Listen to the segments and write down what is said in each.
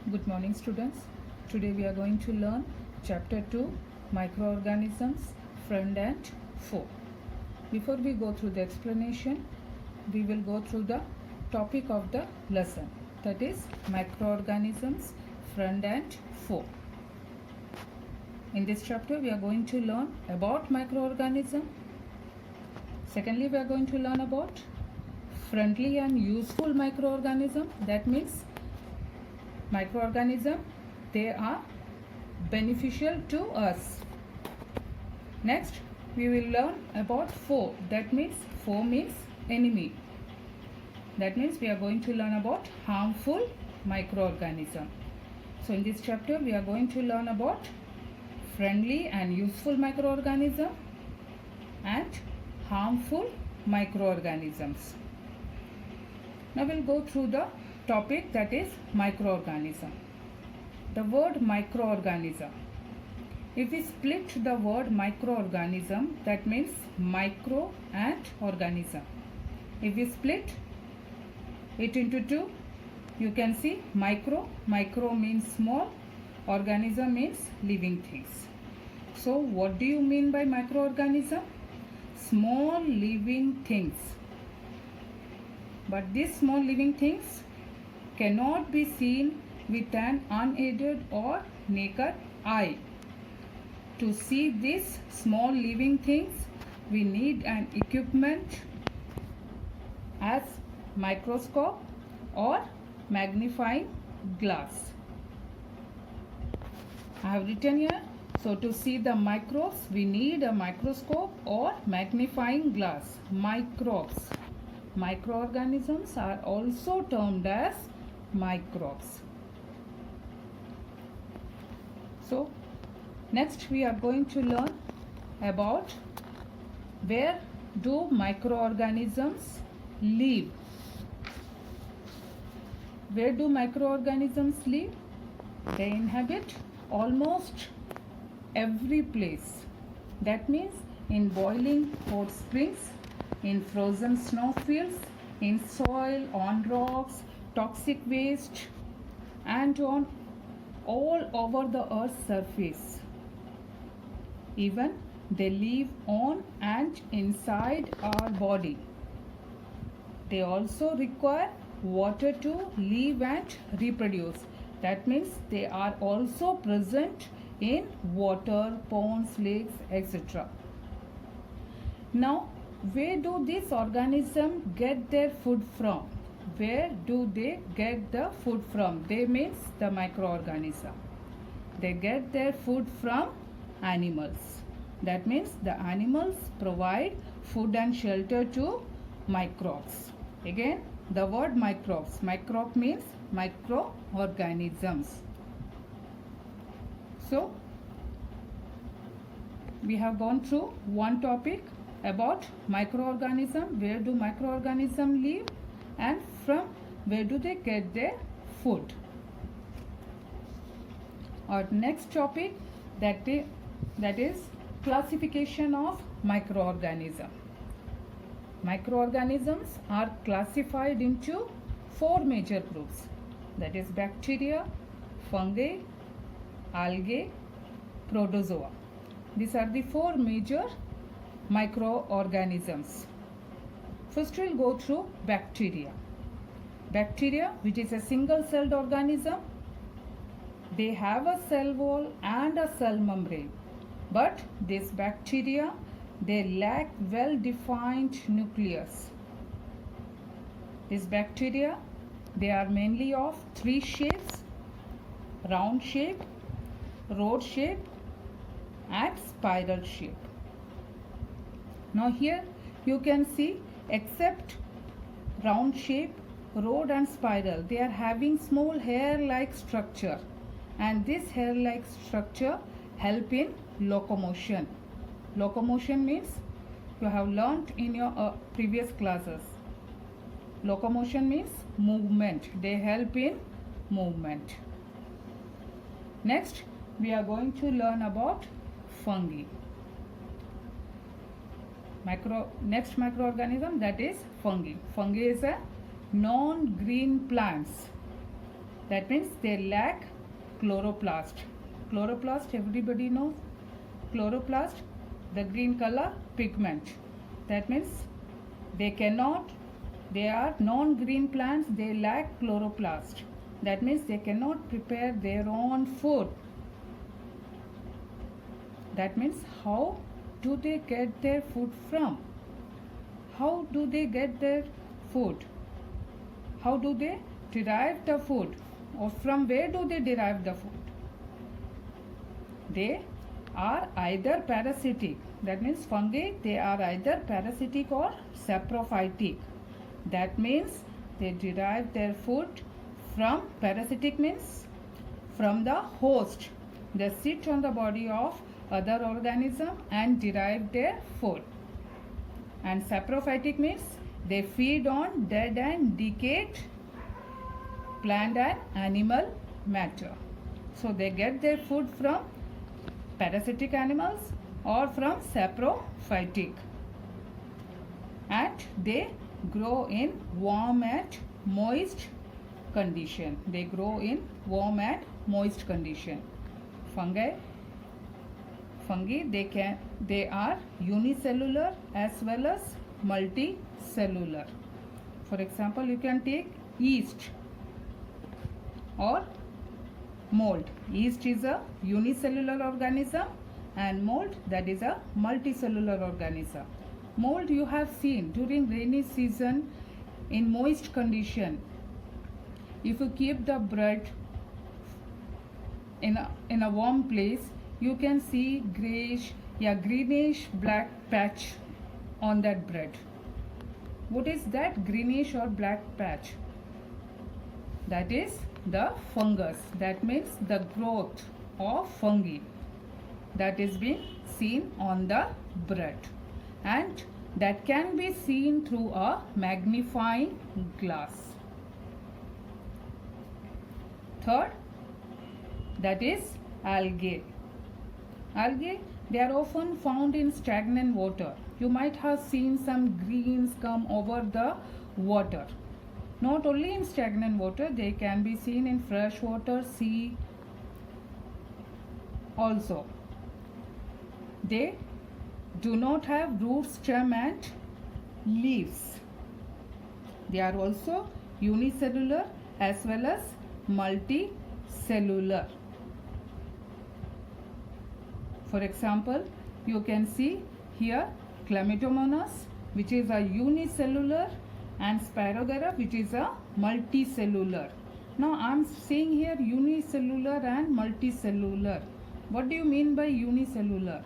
Good morning, students. Today we are going to learn chapter 2, microorganisms, friend and foe. Before we go through the explanation, we will go through the topic of the lesson, that is microorganisms, friend and foe. In this chapter we are going to learn about microorganism. Secondly, we are going to learn about friendly and useful microorganism. That means microorganism, they are beneficial to us. Next, we will learn about foe. That means foe means enemy. That means we are going to learn about harmful microorganism. So in this chapter we are going to learn about friendly and useful microorganism and harmful microorganisms. Now we'll go through the topic, that is microorganism. The word microorganism. If we split the word microorganism, that means micro and organism. If we split it into two, you can see micro. Micro means small, organism means living things. So what do you mean by microorganism? Small living things. But these small living things cannot be seen with an unaided or naked eye. To see these small living things, we need an equipment as microscope or magnifying glass. I have written here, so to see the microbes, we need a microscope or magnifying glass. Microbes. Microorganisms are also termed as microbes. So next we are going to learn about where do microorganisms live. Where do microorganisms live? They inhabit almost every place. That means in boiling hot springs, in frozen snowfields, in soil, on rocks, toxic waste, and on all over the earth's surface. Even they live on and inside our body. They also require water to live and reproduce. That means they are also present in water, ponds, lakes, etc. Now, where do these organisms get their food from? Where do they get the food from? They means the microorganism. They get their food from animals. That means the animals provide food and shelter to microbes. Again, the word microbes. Microbe means microorganisms. So, we have gone through one topic about microorganism. Where do microorganisms live and from where do they get their food? Our next topic, that is classification of microorganism. Microorganisms are classified into four major groups, that is bacteria, fungi, algae, protozoa. These are the four major microorganisms. First we'll go through bacteria. Bacteria, which is a single-celled organism, they have a cell wall and a cell membrane. But this bacteria, they lack well-defined nucleus. These bacteria, they are mainly of three shapes: round shape, rod shape, and spiral shape. Now here you can see, except round shape, rod and spiral, they are having small hair-like structure, and this hair-like structure help in locomotion. Locomotion means you have learnt in your previous classes. Locomotion means movement. They help in movement. Next, we are going to learn about fungi. Next microorganism, that is fungi. Fungi is a non-green plants. That means they lack chloroplast. Chloroplast, everybody knows. Chloroplast, the green color pigment. That means they are non-green plants, they lack chloroplast. That means they cannot prepare their own food. That means how do they get their food from? How do they get their food? How do they derive the food? Or from where do they derive the food? They are either parasitic. That means fungi, they are either parasitic or saprophytic. That means they derive their food from, parasitic means from the host. They sit on the body of other organism and derive their food. And saprophytic means they feed on dead and decayed plant and animal matter. So they get their food from parasitic animals or from saprophytic. And they grow in warm and moist condition. They grow in warm and moist condition. Fungi, they are unicellular as well as multicellular. For example, you can take yeast or mold. Yeast is a unicellular organism and mold, that is a multicellular organism. Mold you have seen during rainy season in moist condition. If you keep the bread in a warm place, you can see greenish black patch on that bread. What is that greenish or black patch? That is the fungus. That means the growth of fungi that is being seen on the bread, and that can be seen through a magnifying glass. Third, that is algae. Algae, they are often found in stagnant water. You might have seen some greens come over the water. Not only in stagnant water, they can be seen in fresh water, sea also. They do not have root, stem and leaves. They are also unicellular as well as multicellular. For example, you can see here Chlamydomonas, which is a unicellular, and Spirogyra, which is a multicellular. Now I am saying here unicellular and multicellular. What do you mean by unicellular?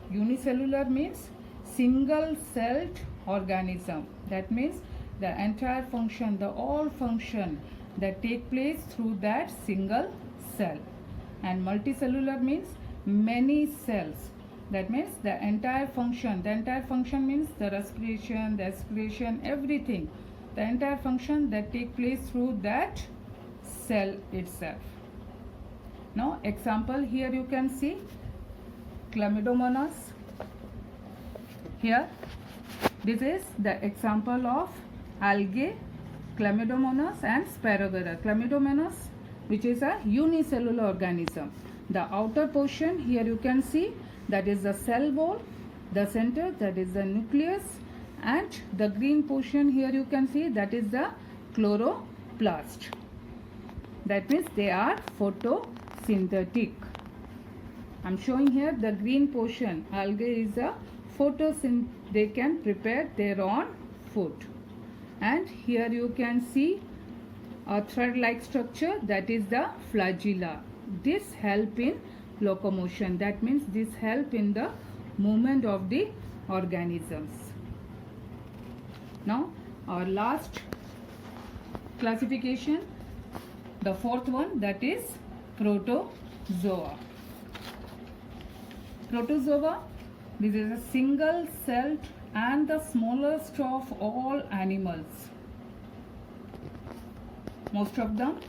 Unicellular means single celled organism. That means the entire function, the all function that take place through that single cell. And multicellular means many cells. That means the entire function means the respiration, the excretion, everything. The entire function that take place through that cell itself. Now example, here you can see Chlamydomonas. Here this is the example of algae, Chlamydomonas and Spirogyra. Chlamydomonas, which is a unicellular organism. The outer portion here you can see, that is the cell wall, the center, that is the nucleus, and the green portion here you can see, that is the chloroplast. That means they are photosynthetic. I am showing here the green portion. Algae is a they can prepare their own food. And here you can see a thread-like structure, that is the flagella. This help in locomotion. That means this help in the movement of the organisms. Now our last classification, the fourth one, that is protozoa. Protozoa, this is a single celled and the smallest of all animals. Most of them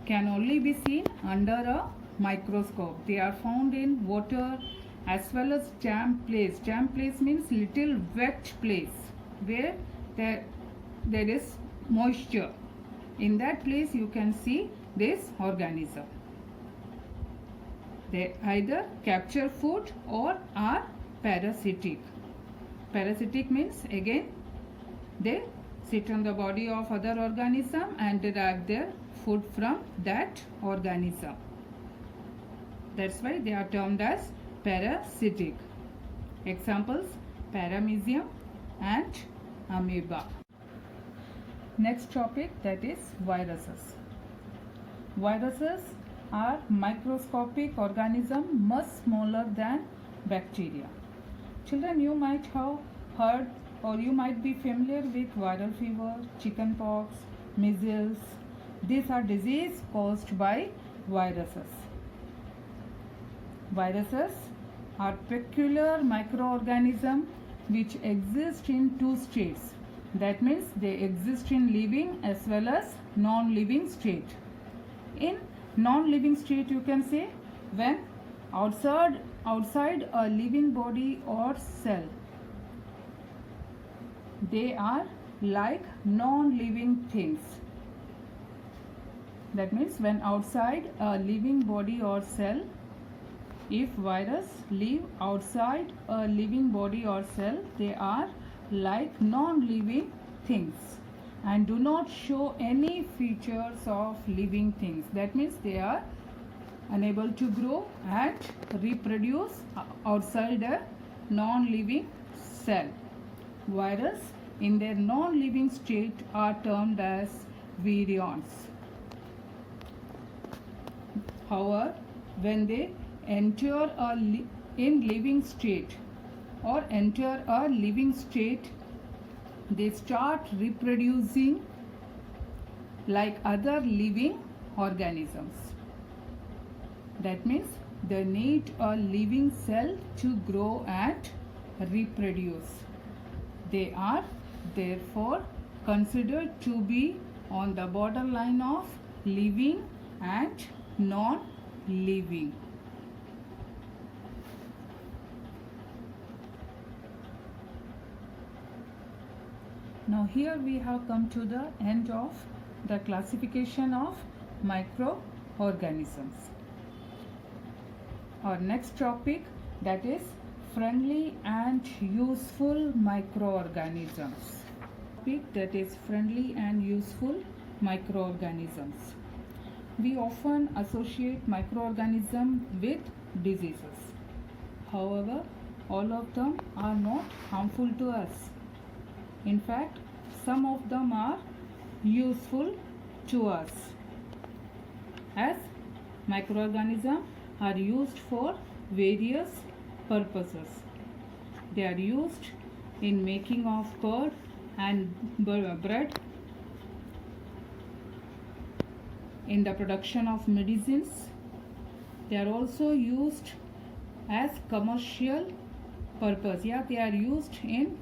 can only be seen under a microscope. They are found in water as well as damp place. Damp place means little wet place where there is moisture. In that place you can see this organism. They either capture food or are parasitic. Parasitic means again they sit on the body of other organism and derive their food from that organism. That's why they are termed as parasitic. Examples: paramecium and amoeba. Next topic, that is viruses. Viruses are microscopic organisms much smaller than bacteria. Children, you might have heard or you might be familiar with viral fever, chickenpox, measles. These are diseases caused by viruses. Viruses are peculiar microorganisms which exist in two states. That means they exist in living as well as non-living state. In non-living state, you can say when outside a living body or cell, they are like non-living things. That means when outside a living body or cell, if virus live outside a living body or cell, they are like non-living things and do not show any features of living things. That means they are unable to grow and reproduce outside a non-living cell. Virus in their non-living state are termed as virions. However, when they enter in living state or enter a living state, they start reproducing like other living organisms. That means they need a living cell to grow and reproduce. They are therefore considered to be on the borderline of living and non-living. Now here we have come to the end of the classification of microorganisms. Our next topic, that is friendly and useful microorganisms. That is friendly and useful microorganisms. We often associate microorganisms with diseases. However, all of them are not harmful to us. In fact, some of them are useful to us, as microorganisms are used for various purposes. They are used in making of curd and bread, in the production of medicines. They are also used as commercial purpose. Yeah, they are used in